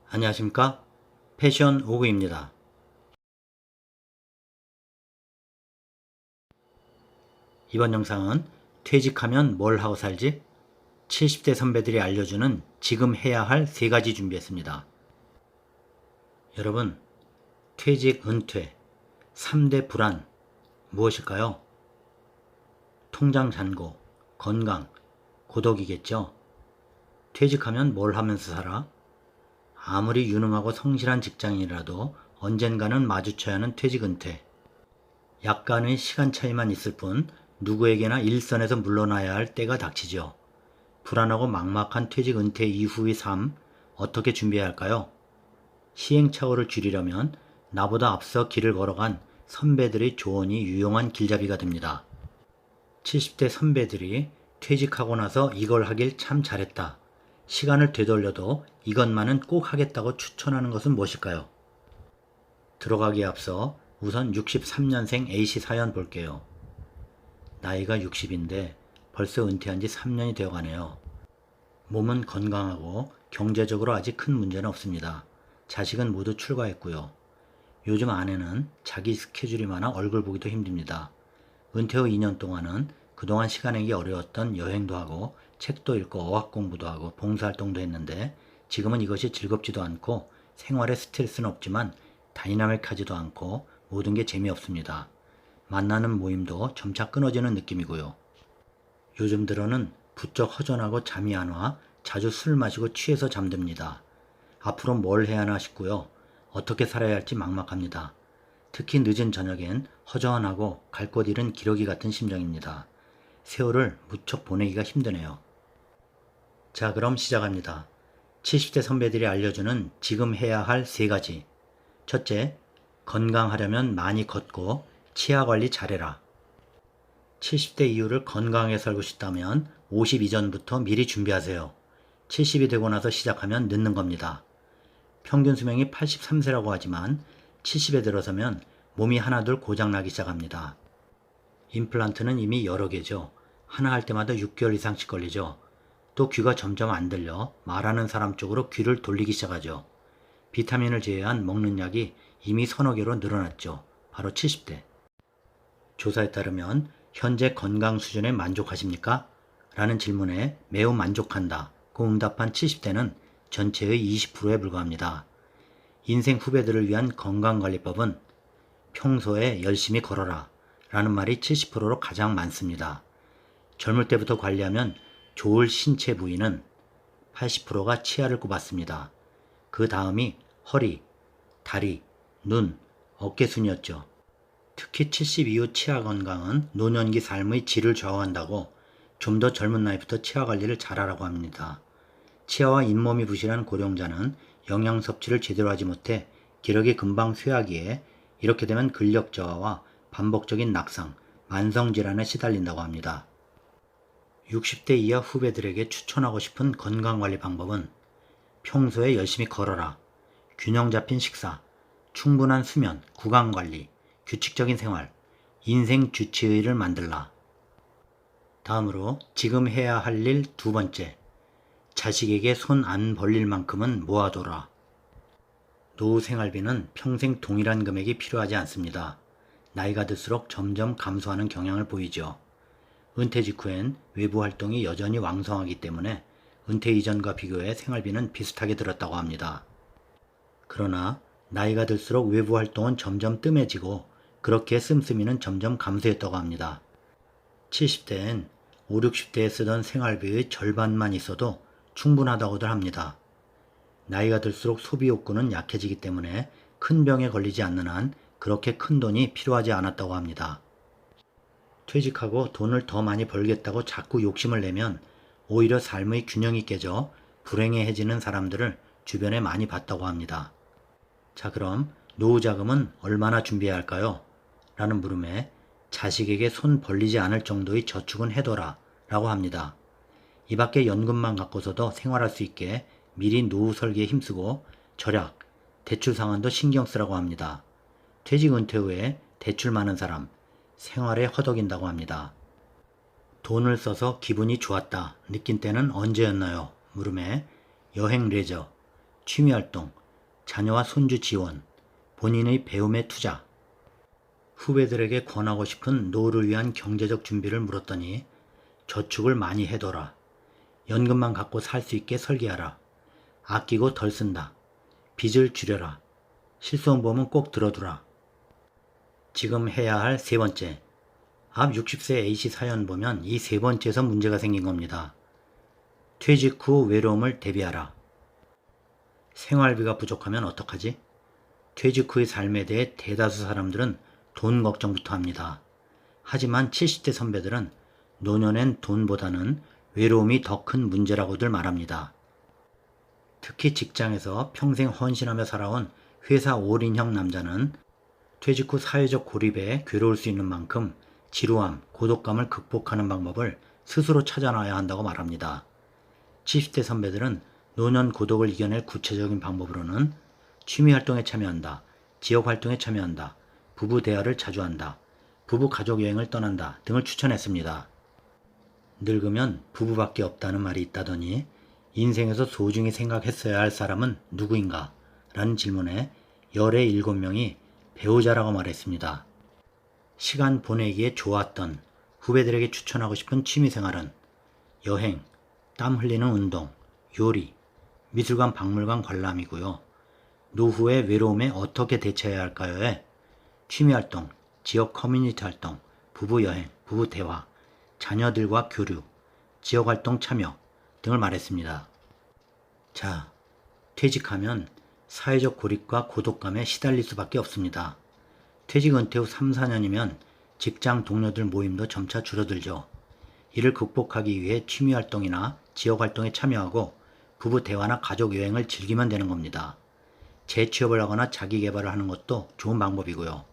안녕하십니까? 패션 오구입니다. 이번 영상은 퇴직하면 뭘 하고 살지? 70대 선배들이 알려주는 지금 해야 할 3가지 준비했습니다. 여러분, 퇴직, 은퇴, 3대 불안 무엇일까요? 통장 잔고, 건강, 고독이겠죠? 퇴직하면 뭘 하면서 살아? 아무리 유능하고 성실한 직장인이라도 언젠가는 마주쳐야 하는 퇴직, 은퇴. 약간의 시간 차이만 있을 뿐 누구에게나 일선에서 물러나야 할 때가 닥치죠. 불안하고 막막한 퇴직 은퇴 이후의 삶 어떻게 준비해야 할까요? 시행착오를 줄이려면 나보다 앞서 길을 걸어간 선배들의 조언이 유용한 길잡이가 됩니다. 70대 선배들이 퇴직하고 나서 이걸 하길 참 잘했다. 시간을 되돌려도 이것만은 꼭 하겠다고 추천하는 것은 무엇일까요? 들어가기에 앞서 우선 63년생 A씨 사연 볼게요. 나이가 60인데 벌써 은퇴한 지 3년이 되어 가네요. 몸은 건강하고 경제적으로 아직 큰 문제는 없습니다. 자식은 모두 출가했고요. 요즘 아내는 자기 스케줄이 많아 얼굴 보기도 힘듭니다. 은퇴 후 2년 동안은 그동안 시간 내기 어려웠던 여행도 하고 책도 읽고 어학 공부도 하고 봉사활동도 했는데 지금은 이것이 즐겁지도 않고 생활에 스트레스는 없지만 다이나믹하지도 않고 모든 게 재미없습니다. 만나는 모임도 점차 끊어지는 느낌이고요. 요즘 들어는 부쩍 허전하고 잠이 안 와 자주 술 마시고 취해서 잠듭니다. 앞으로 뭘 해야 하나 싶고요. 어떻게 살아야 할지 막막합니다. 특히 늦은 저녁엔 허전하고 갈 곳 잃은 기러기 같은 심정입니다. 세월을 무척 보내기가 힘드네요. 자, 그럼 시작합니다. 70대 선배들이 알려주는 지금 해야 할 3가지. 첫째, 건강하려면 많이 걷고 치아 관리 잘해라. 70대 이후를 건강하게 살고 싶다면 50 이전부터 미리 준비하세요. 70이 되고 나서 시작하면 늦는 겁니다. 평균 수명이 83세라고 하지만 70에 들어서면 몸이 하나둘 고장나기 시작합니다. 임플란트는 이미 여러 개죠. 하나 할 때마다 6개월 이상씩 걸리죠. 또 귀가 점점 안 들려 말하는 사람 쪽으로 귀를 돌리기 시작하죠. 비타민을 제외한 먹는 약이 이미 서너 개로 늘어났죠. 바로 70대. 조사에 따르면 현재 건강 수준에 만족하십니까? 라는 질문에 매우 만족한다 고 응답한 70대는 전체의 20%에 불과합니다. 인생 후배들을 위한 건강관리법은 평소에 열심히 걸어라 라는 말이 70%로 가장 많습니다. 젊을 때부터 관리하면 좋을 신체 부위는 80%가 치아를 꼽았습니다. 그 다음이 허리, 다리, 눈, 어깨 순이었죠. 특히 70 이후 치아 건강은 노년기 삶의 질을 좌우한다고 좀 더 젊은 나이부터 치아 관리를 잘하라고 합니다. 치아와 잇몸이 부실한 고령자는 영양 섭취를 제대로 하지 못해 기력이 금방 쇠하기에 이렇게 되면 근력 저하와 반복적인 낙상, 만성질환에 시달린다고 합니다. 60대 이하 후배들에게 추천하고 싶은 건강관리 방법은 평소에 열심히 걸어라, 균형 잡힌 식사, 충분한 수면, 구강관리, 규칙적인 생활, 인생 주치의를 만들라. 다음으로 지금 해야 할 일 2번째, 자식에게 손 안 벌릴 만큼은 모아둬라. 노후 생활비는 평생 동일한 금액이 필요하지 않습니다. 나이가 들수록 점점 감소하는 경향을 보이죠. 은퇴 직후엔 외부 활동이 여전히 왕성하기 때문에 은퇴 이전과 비교해 생활비는 비슷하게 들었다고 합니다. 그러나 나이가 들수록 외부 활동은 점점 뜸해지고 그렇게 씀씀이는 점점 감소했다고 합니다. 70대엔 5, 60대에 쓰던 생활비의 절반만 있어도 충분하다고들 합니다. 나이가 들수록 소비 욕구는 약해지기 때문에 큰 병에 걸리지 않는 한 그렇게 큰 돈이 필요하지 않았다고 합니다. 퇴직하고 돈을 더 많이 벌겠다고 자꾸 욕심을 내면 오히려 삶의 균형이 깨져 불행해지는 사람들을 주변에 많이 봤다고 합니다. 자, 그럼 노후 자금은 얼마나 준비해야 할까요? 라는 물음에 자식에게 손 벌리지 않을 정도의 저축은 해둬라 라고 합니다. 이 밖에 연금만 갖고서도 생활할 수 있게 미리 노후 설계에 힘쓰고 절약, 대출 상환도 신경 쓰라고 합니다. 퇴직 은퇴 후에 대출 많은 사람, 생활에 허덕인다고 합니다. 돈을 써서 기분이 좋았다 느낀 때는 언제였나요? 물음에 여행 레저, 취미활동, 자녀와 손주 지원, 본인의 배움에 투자. 후배들에게 권하고 싶은 노후를 위한 경제적 준비를 물었더니 저축을 많이 해둬라. 연금만 갖고 살 수 있게 설계하라. 아끼고 덜 쓴다. 빚을 줄여라. 실손보험은 꼭 들어두라. 지금 해야 할 세 번째. 앞 60세 A씨 사연 보면 이 세 번째에서 문제가 생긴 겁니다. 퇴직 후 외로움을 대비하라. 생활비가 부족하면 어떡하지? 퇴직 후의 삶에 대해 대다수 사람들은 돈 걱정부터 합니다. 하지만 70대 선배들은 노년엔 돈보다는 외로움이 더 큰 문제라고들 말합니다. 특히 직장에서 평생 헌신하며 살아온 회사 올인형 남자는 퇴직 후 사회적 고립에 괴로울 수 있는 만큼 지루함, 고독감을 극복하는 방법을 스스로 찾아놔야 한다고 말합니다. 70대 선배들은 노년 고독을 이겨낼 구체적인 방법으로는 취미활동에 참여한다, 지역활동에 참여한다, 부부 대화를 자주 한다, 부부 가족 여행을 떠난다 등을 추천했습니다. 늙으면 부부밖에 없다는 말이 있다더니 인생에서 소중히 생각했어야 할 사람은 누구인가? 라는 질문에 열의 7명이 배우자라고 말했습니다. 시간 보내기에 좋았던 후배들에게 추천하고 싶은 취미생활은 여행, 땀 흘리는 운동, 요리, 미술관 박물관 관람이고요. 노후의 외로움에 어떻게 대처해야 할까요에 취미활동, 지역 커뮤니티 활동, 부부 여행, 부부 대화, 자녀들과 교류, 지역활동 참여 등을 말했습니다. 자, 퇴직하면 사회적 고립과 고독감에 시달릴 수밖에 없습니다. 퇴직 은퇴 후 3, 4년이면 직장 동료들 모임도 점차 줄어들죠. 이를 극복하기 위해 취미활동이나 지역활동에 참여하고 부부 대화나 가족 여행을 즐기면 되는 겁니다. 재취업을 하거나 자기개발을 하는 것도 좋은 방법이고요.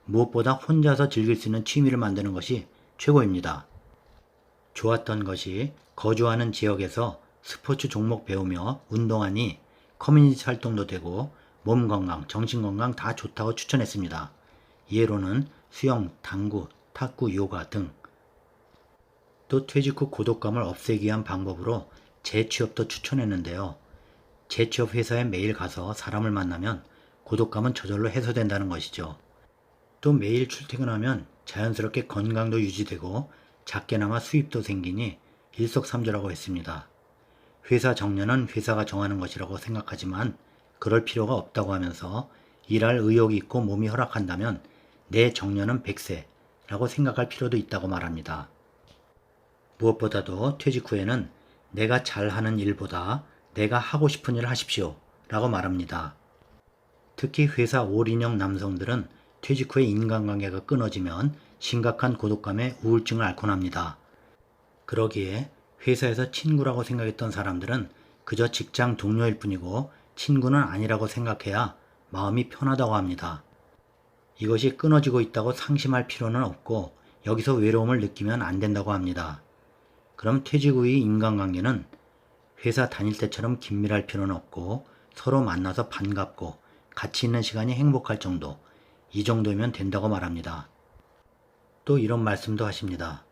무엇보다 혼자서 즐길 수 있는 취미를 만드는 것이 최고입니다. 좋았던 것이 거주하는 지역에서 스포츠 종목 배우며 운동하니 커뮤니티 활동도 되고 몸 건강, 정신 건강 다 좋다고 추천했습니다. 예로는 수영, 당구, 탁구, 요가 등. 또 퇴직 후 고독감을 없애기 위한 방법으로 재취업도 추천했는데요. 재취업 회사에 매일 가서 사람을 만나면 고독감은 저절로 해소된다는 것이죠. 또 매일 출퇴근하면 자연스럽게 건강도 유지되고 작게나마 수입도 생기니 일석삼조라고 했습니다. 회사 정년은 회사가 정하는 것이라고 생각하지만 그럴 필요가 없다고 하면서 일할 의욕이 있고 몸이 허락한다면 내 정년은 100세라고 생각할 필요도 있다고 말합니다. 무엇보다도 퇴직 후에는 내가 잘하는 일보다 내가 하고 싶은 일을 하십시오 라고 말합니다. 특히 회사 올인형 남성들은 퇴직 후에 인간관계가 끊어지면 심각한 고독감에 우울증을 앓곤 합니다. 그러기에 회사에서 친구라고 생각했던 사람들은 그저 직장 동료일 뿐이고 친구는 아니라고 생각해야 마음이 편하다고 합니다. 이것이 끊어지고 있다고 상심할 필요는 없고 여기서 외로움을 느끼면 안 된다고 합니다. 그럼 퇴직 후의 인간관계는 회사 다닐 때처럼 긴밀할 필요는 없고 서로 만나서 반갑고 같이 있는 시간이 행복할 정도, 이 정도면 된다고 말합니다. 또 이런 말씀도 하십니다.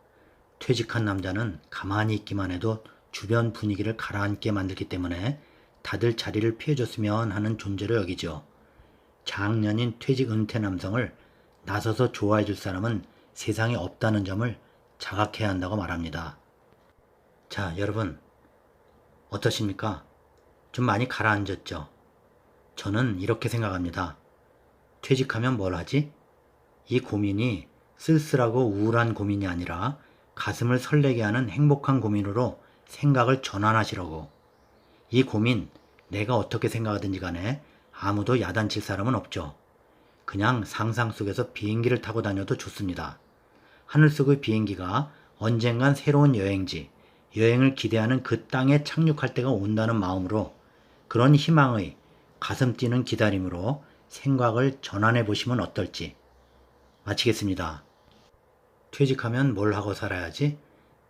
퇴직한 남자는 가만히 있기만 해도 주변 분위기를 가라앉게 만들기 때문에 다들 자리를 피해줬으면 하는 존재로 여기죠. 장년인 퇴직 은퇴 남성을 나서서 좋아해줄 사람은 세상에 없다는 점을 자각해야 한다고 말합니다. 자, 여러분 어떠십니까? 좀 많이 가라앉았죠? 저는 이렇게 생각합니다. 퇴직하면 뭘 하지? 이 고민이 쓸쓸하고 우울한 고민이 아니라 가슴을 설레게 하는 행복한 고민으로 생각을 전환하시라고. 이 고민 내가 어떻게 생각하든지 간에 아무도 야단칠 사람은 없죠. 그냥 상상 속에서 비행기를 타고 다녀도 좋습니다. 하늘 속의 비행기가 언젠간 새로운 여행지, 여행을 기대하는 그 땅에 착륙할 때가 온다는 마음으로 그런 희망의 가슴 뛰는 기다림으로 생각을 전환해 보시면 어떨지. 마치겠습니다. 퇴직하면 뭘 하고 살아야지?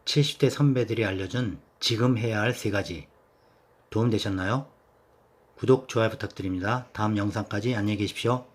70대 선배들이 알려준 지금 해야 할 3가지. 도움 되셨나요? 구독, 좋아요 부탁드립니다. 다음 영상까지 안녕히 계십시오.